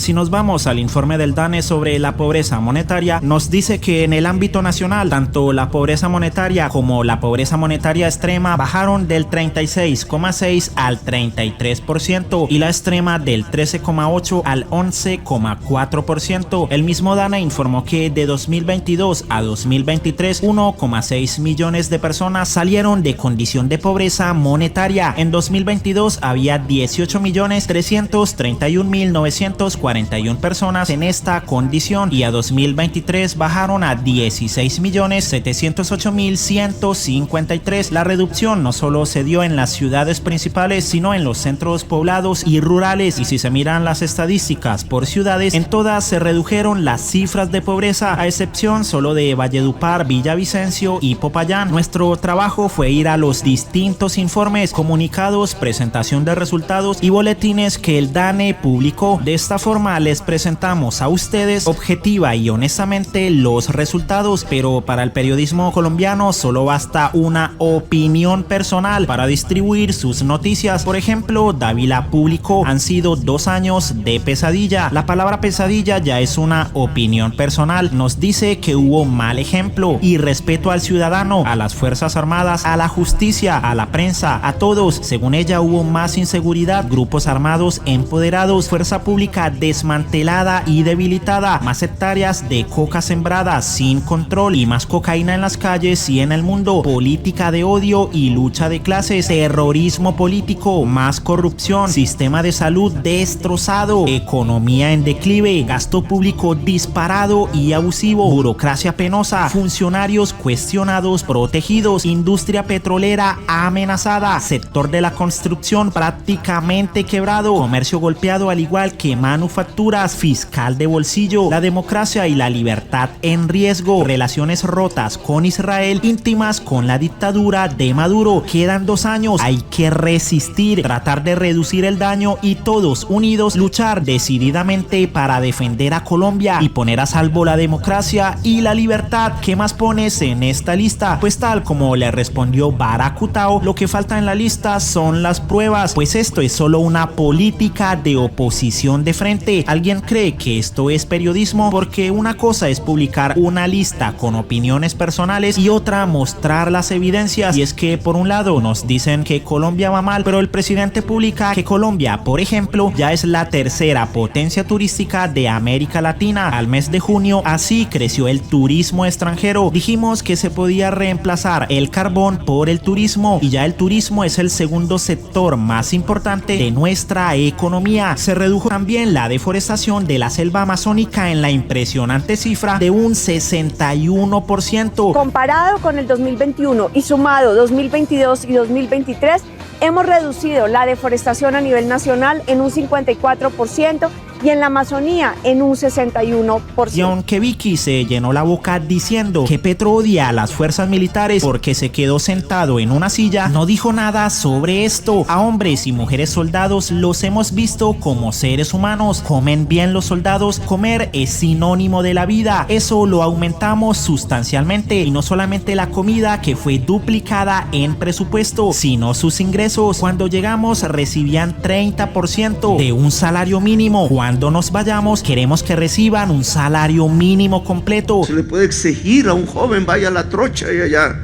Si nos vamos al informe del DANE sobre la pobreza monetaria, nos dice que en el ámbito nacional, tanto la pobreza monetaria como la pobreza monetaria extrema bajaron del 36,6 al 33% y la extrema del 13,8 al 11,4%. El mismo DANE informó que de 2022 a 2023, 1,6 millones de personas salieron de condición de pobreza monetaria. En 2022 había 18.331.941 personas en esta condición y a 2023 bajaron a 16.708.153. La reducción no solo se dio en las ciudades principales, sino en los centros poblados y rurales, y si se miran las estadísticas por ciudades, en todas se redujeron las cifras de pobreza, a excepción solo de Valledupar, Villavicencio y Popayán. Nuestro trabajo fue ir a los distintos informes, comunicados, presentación de resultados y boletines que el DANE publicó. De esta forma les presentamos a ustedes objetiva y honestamente los resultados, pero para el periodismo colombiano solo basta una opinión personal para distribuir sus noticias. Por ejemplo, Dávila publicó: han sido 2 años de pesadilla. La palabra pesadilla ya es una opinión personal. Nos dice que hubo mal ejemplo y respeto al ciudadano, a las fuerzas armadas, a la justicia, a la prensa, a todos. Según ella, hubo más inseguridad, grupos armados empoderados, fuerza pública desmantelada y debilitada, más hectáreas de coca sembradas sin control y más cocaína en las calles y en el mundo, política de odio y lucha de clases, terrorismo político, más corrupción, sistema de salud destrozado, economía en declive, gasto público disparado y abusivo, burocracia penosa, funcionarios cuestionados, protegidos, industria petrolera amenazada, sector de la construcción prácticamente quebrado, comercio golpeado al igual que manufacturas, fiscal de bolsillo, la democracia y la libertad en riesgo, relaciones rotas con Israel, íntimas con la dictadura de Maduro. Quedan 2 años, hay que resistir, tratar de reducir el daño y todos unidos luchar decididamente para defender a Colombia y poner a salvo la democracia y la libertad. ¿Qué más pones en esta lista? Pues tal como le respondió Baracutao, lo que falta en la lista son las pruebas, pues esto es solo una política de oposición de frente. ¿Alguien cree que esto es periodismo? Porque una cosa es publicar una lista con opiniones personales y otra mostrar las evidencias. Y es que por un lado nos dicen que Colombia va mal, pero el presidente publica que Colombia, por ejemplo, ya es la tercera potencia turística de América Latina. Al mes de junio así creció el turismo extranjero. Dijimos que se podía reemplazar el carbón por el turismo y ya el turismo es el segundo sector más importante de nuestra economía. Se redujo también la deforestación de la selva amazónica en la impresionante cifra de un 61%. Comparado con el 2021 y sumado 2022 y 2023, hemos reducido la deforestación a nivel nacional en un 54% y en la Amazonía en un 61%. Y aunque Vicky se llenó la boca diciendo que Petro odia a las fuerzas militares porque se quedó sentado en una silla, no dijo nada sobre esto. A hombres y mujeres soldados los hemos visto como seres humanos. Comen bien los soldados. Comer es sinónimo de la vida. Eso lo aumentamos sustancialmente, y no solamente la comida, que fue duplicada en presupuesto, sino sus ingresos. Cuando llegamos recibían 30% de un salario mínimo. Cuando nos vayamos queremos que reciban un salario mínimo completo. Se le puede exigir a un joven: vaya a la trocha y allá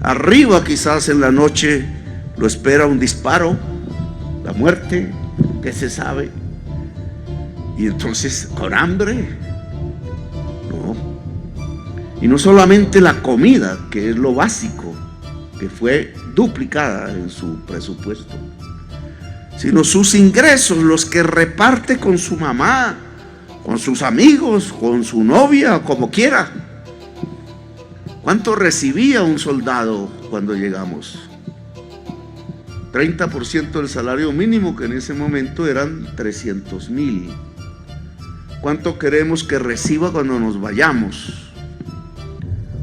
arriba quizás en la noche lo espera un disparo, la muerte, que se sabe, y entonces con hambre. No. Y no solamente la comida, que es lo básico, que fue duplicada en su presupuesto, sino sus ingresos, los que reparte con su mamá, con sus amigos, con su novia, como quiera. ¿Cuánto recibía un soldado cuando llegamos? 30% del salario mínimo, que en ese momento eran 300,000. ¿Cuánto queremos que reciba cuando nos vayamos?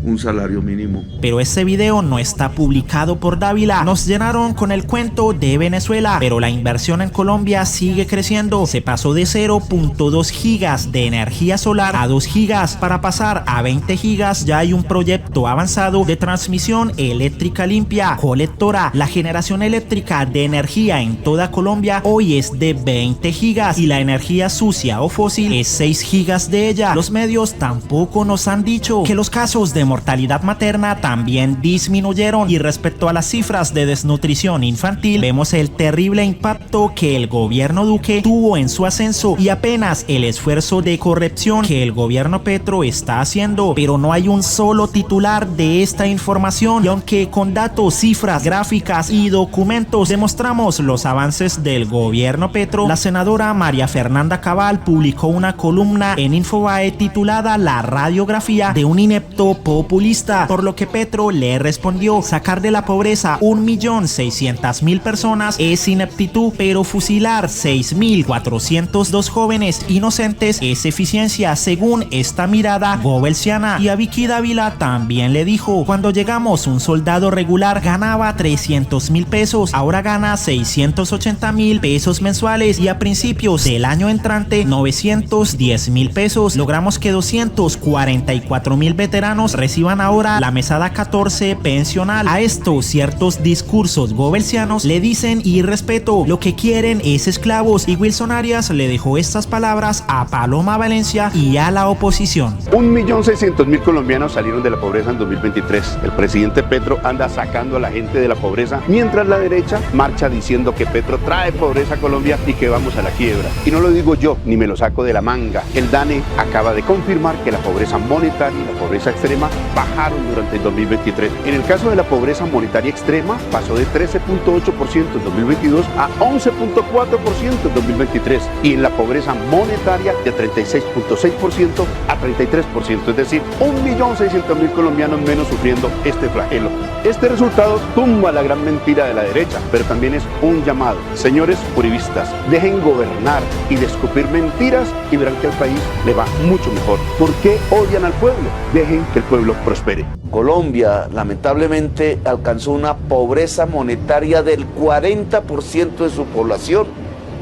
un salario mínimo. Pero ese video no está publicado por Dávila. Nos llenaron con el cuento de Venezuela, pero la inversión en Colombia sigue creciendo. Se pasó de 0.2 gigas de energía solar a 2 gigas. Para pasar a 20 gigas ya hay un proyecto avanzado de transmisión eléctrica limpia, colectora. La generación eléctrica de energía en toda Colombia hoy es de 20 gigas y la energía sucia o fósil es 6 gigas de ella. Los medios tampoco nos han dicho que los casos de mortalidad materna también disminuyeron, y respecto a las cifras de desnutrición infantil vemos el terrible impacto que el gobierno Duque tuvo en su ascenso y apenas el esfuerzo de corrección que el gobierno Petro está haciendo, pero no hay un solo titular de esta información, y aunque con datos, cifras, gráficas y documentos demostramos los avances del gobierno Petro, la senadora María Fernanda Cabal publicó una columna en Infobae titulada La radiografía de un inepto populista, por lo que Petro le respondió: sacar de la pobreza 1.600.000 personas es ineptitud, pero fusilar 6.402 jóvenes inocentes es eficiencia, según esta mirada goebbelsiana. Y a Vicky Dávila también le dijo: cuando llegamos un soldado regular ganaba 300.000 pesos, ahora gana 680.000 pesos mensuales, y a principios del año entrante 910.000 pesos. Logramos que 244.000 veteranos reciban ahora la mesada 14 pensional. A estos ciertos discursos goebbelsianos le dicen irrespeto, lo que quieren es esclavos, y Wilson Arias le dejó estas palabras a Paloma Valencia y a la oposición. 1.600.000 colombianos salieron de la pobreza en 2023. El presidente Petro anda sacando a la gente de la pobreza, mientras la derecha marcha diciendo que Petro trae pobreza a Colombia y que vamos a la quiebra. Y no lo digo yo, ni me lo saco de la manga. El DANE acaba de confirmar que la pobreza monetaria y la pobreza extrema bajaron durante el 2023. En el caso de la pobreza monetaria extrema, pasó de 13.8% en 2022 a 11.4% en 2023. Y en la pobreza monetaria de 36.6% a 33%. Es decir, 1.600.000 colombianos menos sufriendo este flagelo. Este resultado tumba la gran mentira de la derecha, pero también es un llamado. Señores uribistas, dejen gobernar y de escupir mentiras y verán que al país le va mucho mejor. ¿Por qué odian al pueblo? Dejen que el pueblo prospere. Colombia lamentablemente alcanzó una pobreza monetaria del 40% de su población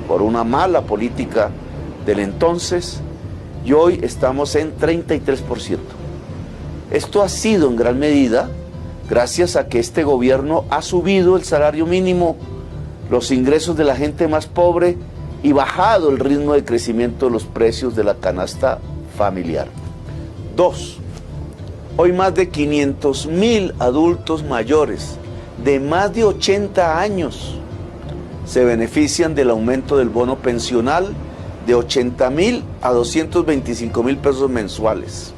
por una mala política del entonces, y hoy estamos en 33%. Esto ha sido en gran medida gracias a que este gobierno ha subido el salario mínimo, los ingresos de la gente más pobre y bajado el ritmo de crecimiento de los precios de la canasta familiar. 2. Hoy más de 500.000 adultos mayores de más de 80 años se benefician del aumento del bono pensional de 80.000 a 225.000 pesos mensuales.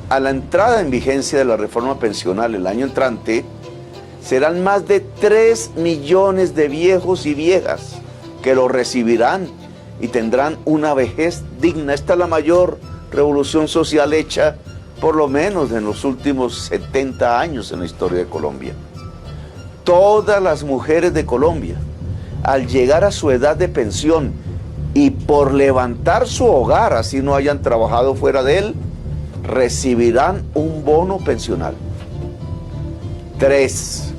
A la entrada en vigencia de la reforma pensional el año entrante, serán más de 3 millones de viejos y viejas que lo recibirán y tendrán una vejez digna. Esta es la mayor revolución social hecha por lo menos en los últimos 70 años en la historia de Colombia. Todas las mujeres de Colombia, al llegar a su edad de pensión y por levantar su hogar, así no hayan trabajado fuera de él, recibirán un bono pensional. 3.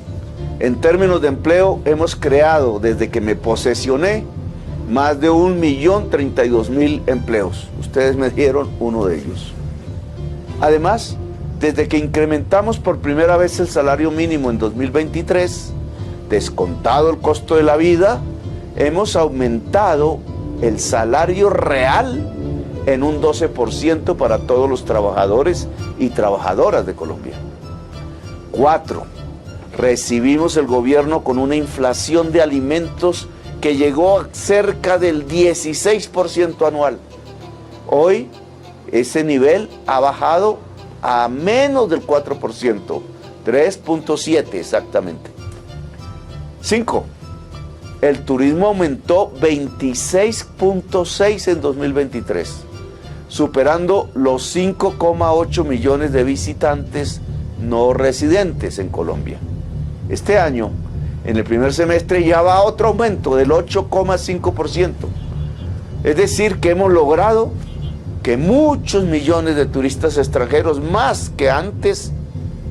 En términos de empleo, hemos creado desde que me posesioné más de 1.032.000 empleos. Ustedes me dieron uno de ellos. Además, desde que incrementamos por primera vez el salario mínimo en 2023, descontado el costo de la vida, hemos aumentado el salario real en un 12% para todos los trabajadores y trabajadoras de Colombia. 4. Recibimos el gobierno con una inflación de alimentos que llegó a cerca del 16% anual. Hoy ese nivel ha bajado a menos del 4%, 3.7 exactamente. 5. El turismo aumentó 26.6 en 2023, superando los 5,8 millones de visitantes no residentes en Colombia. Este año, en el primer semestre, ya va otro aumento del 8,5%. Es decir, que hemos logrado que muchos millones de turistas extranjeros, más que antes,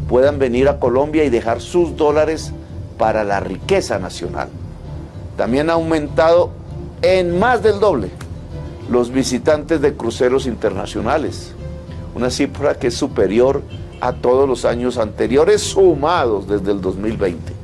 puedan venir a Colombia y dejar sus dólares para la riqueza nacional. También ha aumentado en más del doble los visitantes de cruceros internacionales, una cifra que es superior a todos los años anteriores sumados desde el 2020.